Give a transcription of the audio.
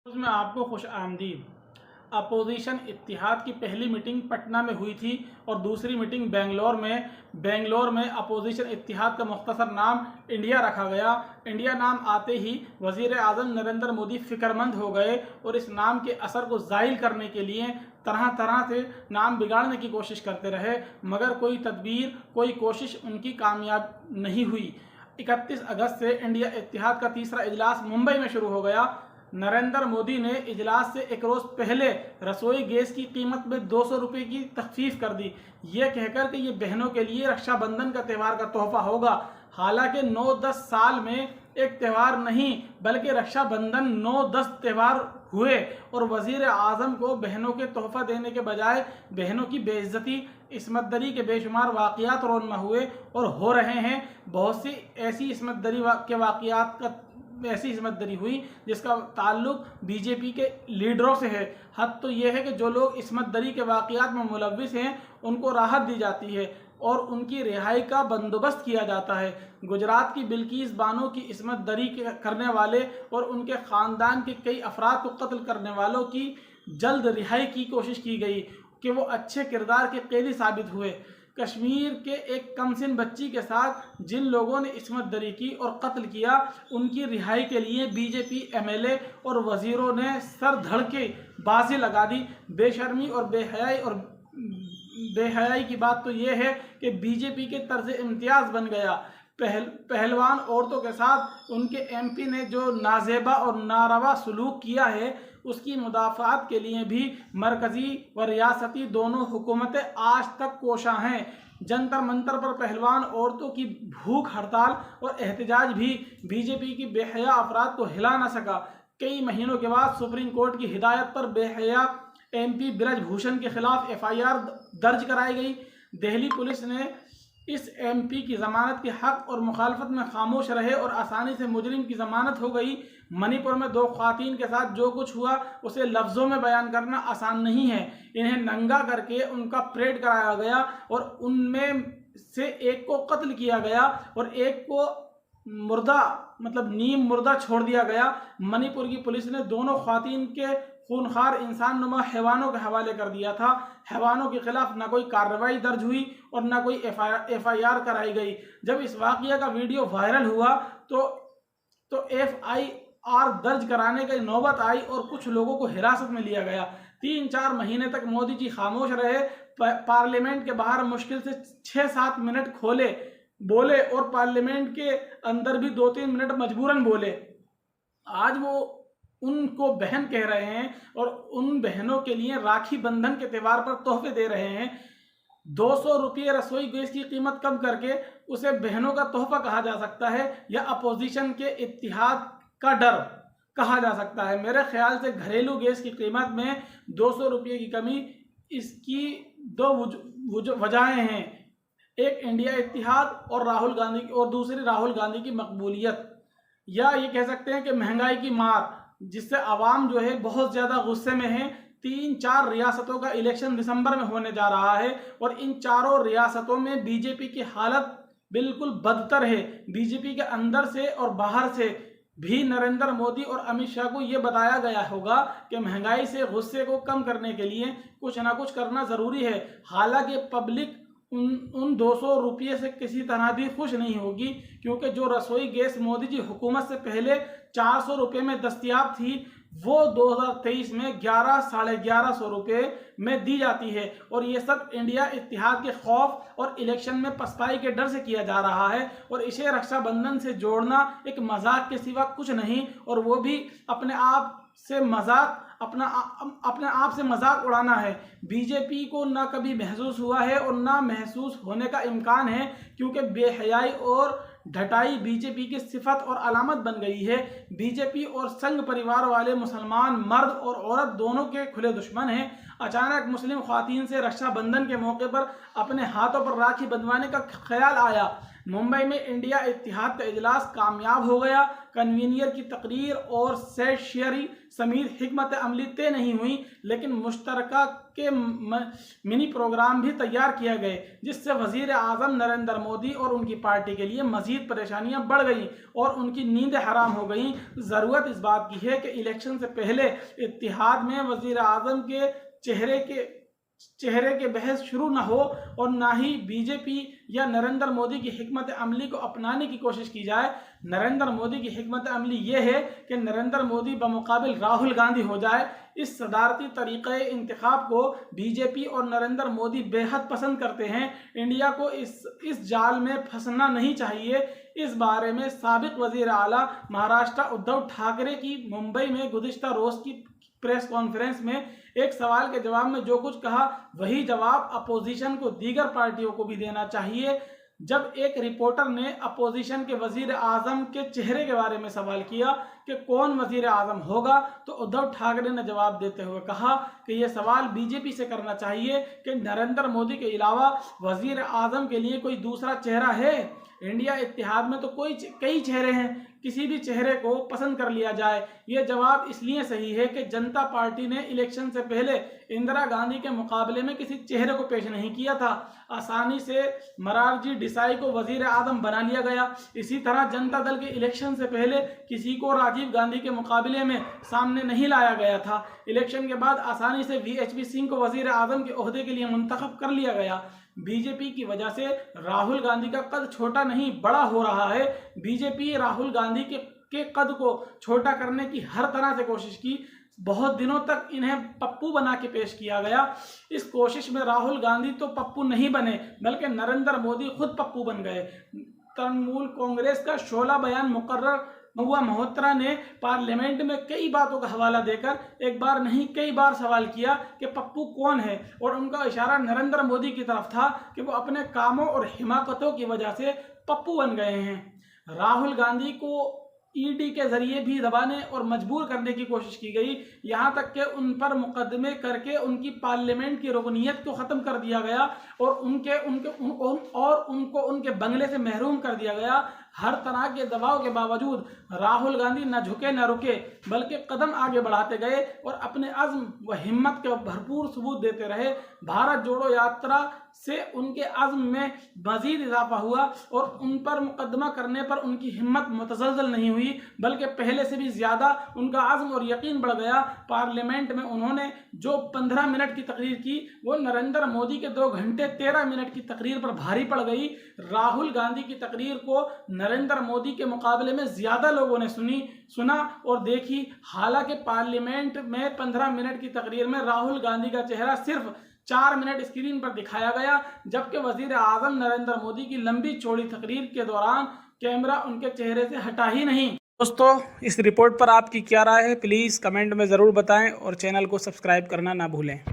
उसमें आपको खुश आमदीद। अपोजिशन इत्तिहाद की पहली मीटिंग पटना में हुई थी और दूसरी मीटिंग बेंगलोर में अपोजिशन इत्तिहाद का मुख्तसर नाम इंडिया रखा गया। इंडिया नाम आते ही वज़ीर आज़म नरेंद्र मोदी फ़िक्रमंद हो गए और इस नाम के असर को ज़ाइल करने के लिए तरह तरह से नाम बिगाड़ने की कोशिश करते रहे, मगर कोई तदबीर, कोई कोशिश उनकी कामयाब नहीं हुई। 31 अगस्त से इंडिया इत्तिहाद का तीसरा इजलास मुंबई में शुरू हो गया। नरेंद्र मोदी ने इजलास से एक रोज़ पहले रसोई गैस की कीमत में 200 रुपये की तखफीफ कर दी, ये कहकर कि ये बहनों के लिए रक्षाबंधन का त्यौहार का तोहफा होगा। हालांकि 9-10 साल में एक त्यौहार नहीं बल्कि रक्षाबंधन 9-10 त्यौहार हुए और वज़ीर आज़म को बहनों के तोहफा देने के बजाय बहनों की बेइज्जती, इस्मत दरी के बेशुमार वाक़यात रोनमा हुए और हो रहे हैं। बहुत सी ऐसी इस्मत दरी के वाक़यात का ऐसी इस्मत दरी हुई जिसका ताल्लुक बीजेपी के लीडरों से है। हद तो यह है कि जो लोग इस्मत दरी के वाक़यात में मुलव्विस हैं उनको राहत दी जाती है और उनकी रिहाई का बंदोबस्त किया जाता है। गुजरात की बिल्किस बानो की इस्मत दरी करने वाले और उनके ख़ानदान के कई अफराद को कत्ल करने वालों की जल्द रिहाई की कोशिश की गई कि वो अच्छे किरदार के कैदी साबित हुए। कश्मीर के एक कमसिन बच्ची के साथ जिन लोगों ने इस्मत दरी की और कत्ल किया, उनकी रिहाई के लिए बीजेपी एमएलए और वज़ीरों ने सर धड़ के बाजी लगा दी। बेशर्मी और बेहयाई की बात तो यह है कि बीजेपी के तर्ज इम्तियाज़ बन गया। पहलवान औरतों के साथ उनके एमपी ने जो नाजेबा और नारवा सलूक किया है, उसकी मुदाफ़ात के लिए भी मरकज़ी व रियासती दोनों हुकूमतें आज तक कोशा हैं। जंतर मंतर पर पहलवान औरतों की भूख हड़ताल और एहतजाज भी बीजेपी की बेहया अफराद को हिला न सका। कई महीनों के बाद सुप्रीम कोर्ट की हिदायत पर बेहया एमपी ब्रजभूषण के खिलाफ एफआईआर दर्ज कराई गई। दिल्ली पुलिस ने इस एमपी की ज़मानत के हक और मुखालफत में खामोश रहे और आसानी से मुजरिम की ज़मानत हो गई। मणिपुर में 2 ख़वातीन के साथ जो कुछ हुआ उसे लफ्ज़ों में बयान करना आसान नहीं है। इन्हें नंगा करके उनका परेड कराया गया और उनमें से एक को कत्ल किया गया और एक को मुर्दा नीम मुर्दा छोड़ दिया गया। मणिपुर की पुलिस ने दोनों ख़वातीन के खूनखार इंसान नुमा हैवानों के हवाले कर दिया था। हैवानों के खिलाफ न कोई कार्रवाई दर्ज हुई और न कोई एफआईआर कराई गई। जब इस वाक़या का वीडियो वायरल हुआ तो एफआईआर दर्ज कराने की नौबत आई और कुछ लोगों को हिरासत में लिया गया। 3-4 महीने तक मोदी जी खामोश रहे। पार्लियामेंट के बाहर मुश्किल से 6-7 मिनट बोले और पार्लियामेंट के अंदर भी 2-3 मिनट मजबूरन बोले। आज वो उनको बहन कह रहे हैं और उन बहनों के लिए राखी बंधन के त्यौहार पर तोहफे दे रहे हैं। 200 रुपये रसोई गैस की कीमत कम करके उसे बहनों का तोहफा कहा जा सकता है या अपोजिशन के इत्तिहाद का डर कहा जा सकता है। मेरे ख्याल से घरेलू गैस की कीमत में 200 रुपये की कमी, इसकी 2 वजहें हैं। एक इंडिया इत्तिहाद और दूसरी राहुल गांधी की मकबूलियत, या ये कह सकते हैं कि महंगाई की मार, जिससे आवाम जो है बहुत ज़्यादा गुस्से में है। 3-4 रियासतों का इलेक्शन दिसंबर में होने जा रहा है और इन चारों रियासतों में बीजेपी की हालत बिल्कुल बदतर है। बीजेपी के अंदर से और बाहर से भी नरेंद्र मोदी और अमित शाह को ये बताया गया होगा कि महंगाई से गुस्से को कम करने के लिए कुछ ना कुछ करना ज़रूरी है। हालांकि पब्लिक उन 200 रुपये से किसी तरह भी खुश नहीं होगी, क्योंकि जो रसोई गैस मोदी जी हुकूमत से पहले 400 रुपये में दस्तयाब थी, वो 2023 में 1100-1150 रुपये में दी जाती है। और ये सब इंडिया इत्तिहाद के खौफ और इलेक्शन में पसपाई के डर से किया जा रहा है और इसे रक्षाबंधन से जोड़ना एक मजाक के सिवा कुछ नहीं, और वो भी अपने आप से मजाक उड़ाना है। बीजेपी को ना कभी महसूस हुआ है और ना महसूस होने का इम्कान है, क्योंकि बेहयाई और ढटाई बीजेपी की सिफत और अलामत बन गई है। बीजेपी और संघ परिवार वाले मुसलमान मर्द और औरत दोनों के खुले दुश्मन हैं। अचानक मुस्लिम ख्वातीन से रक्षाबंधन के मौके पर अपने हाथों पर राखी बंधवाने का ख्याल आया। मुंबई में इंडिया इत्तेहाद का इजलास कामयाब हो गया। कन्वीनियर की तकरीर और सेशरी समेत हिकमत अमली तय नहीं हुई, लेकिन मुश्तरका के मिनी प्रोग्राम भी तैयार किए गए, जिससे वजीर आज़म नरेंद्र मोदी और उनकी पार्टी के लिए मजीद परेशानियां बढ़ गईं और उनकी नींदें हराम हो गईं। ज़रूरत इस बात की है कि इलेक्शन से पहले इत्तेहाद में वजीर आज़म के चेहरे के बहस शुरू न हो और ना ही बीजेपी या नरेंद्र मोदी की हिकमत अमली को अपनाने की कोशिश की जाए। नरेंद्र मोदी की हिकमत अमली ये है कि नरेंद्र मोदी बमुकाबिल राहुल गांधी हो जाए। इस सदारती तरीक़े इंतखाब को बीजेपी और नरेंद्र मोदी बेहद पसंद करते हैं। इंडिया को इस जाल में फंसना नहीं चाहिए। इस बारे में साबिक वज़ीर आला महाराष्ट्र उद्धव ठाकरे की मुंबई में गुज़िश्ता रोज़ की प्रेस कॉन्फ्रेंस में एक सवाल के जवाब में जो कुछ कहा, वही जवाब अपोजिशन को दीगर पार्टियों को भी देना चाहिए। जब एक रिपोर्टर ने अपोजिशन के वजीर आजम के चेहरे के बारे में सवाल किया कि कौन वजीर आजम होगा, तो उद्धव ठाकरे ने जवाब देते हुए कहा कि यह सवाल बीजेपी से करना चाहिए कि नरेंद्र मोदी के अलावा वजीर आजम के लिए कोई दूसरा चेहरा है। इंडिया इत्तेहाद में तो कई चेहरे हैं, किसी भी चेहरे को पसंद कर लिया जाए। ये जवाब इसलिए सही है कि जनता पार्टी ने इलेक्शन से पहले इंदिरा गांधी के मुकाबले में किसी चेहरे को पेश नहीं किया था। आसानी से मोरारजी देसाई को वजीर आजम बना लिया गया। इसी तरह जनता दल के इलेक्शन से पहले किसी को राजीव गांधी के मुकाबले में सामने नहीं लाया गया था। इलेक्शन के बाद आसानी से VHP सिंह को वजीर आजम के ओहदे के लिए मुंतखब कर लिया गया। बीजेपी की वजह से राहुल गांधी का कद छोटा नहीं बड़ा हो रहा है। बीजेपी राहुल गांधी के कद को छोटा करने की हर तरह से कोशिश की। बहुत दिनों तक इन्हें पप्पू बना के पेश किया गया। इस कोशिश में राहुल गांधी तो पप्पू नहीं बने, बल्कि नरेंद्र मोदी खुद पप्पू बन गए। तृणमूल कांग्रेस का 16 बयान मुकर्रर हुआ मल्होत्रा ने पार्लियामेंट में कई बातों का हवाला देकर एक बार नहीं कई बार सवाल किया कि पप्पू कौन है, और उनका इशारा नरेंद्र मोदी की तरफ था कि वो अपने कामों और हिमाकतों की वजह से पप्पू बन गए हैं। राहुल गांधी को ईडी के जरिए भी दबाने और मजबूर करने की कोशिश की गई, यहाँ तक कि उन पर मुकदमे करके उनकी पार्लियामेंट की रुकनीयत को ख़त्म कर दिया गया और उनको उनके बंगले से महरूम कर दिया गया। हर तरह के दबाव के बावजूद राहुल गांधी न झुके न रुके, बल्कि कदम आगे बढ़ाते गए और अपने अज़्म व हिम्मत के भरपूर सबूत देते रहे। भारत जोड़ो यात्रा से उनके अज़्म में मज़ीद इजाफा हुआ और उन पर मुकदमा करने पर उनकी हिम्मत मुतज़लज़ल नहीं हुई, बल्कि पहले से भी ज़्यादा उनका अज़्म और यकीन बढ़ गया। पार्लियामेंट में उन्होंने जो 15 मिनट की तकरीर की, वो नरेंद्र मोदी के 2 घंटे 13 मिनट की तकरीर पर भारी पड़ गई। राहुल गांधी की तकरीर को नरेंद्र मोदी के मुकाबले में ज़्यादा लोगों ने सुना और देखी। हालांकि पार्लियामेंट में 15 मिनट की तकरीर में राहुल गांधी का चेहरा सिर्फ 4 मिनट स्क्रीन पर दिखाया गया, जबकि वजीर आजम नरेंद्र मोदी की लंबी चौड़ी तकरीर के दौरान कैमरा उनके चेहरे से हटा ही नहीं। दोस्तों, इस रिपोर्ट पर आपकी क्या राय है, प्लीज़ कमेंट में ज़रूर बताएं और चैनल को सब्सक्राइब करना ना भूलें।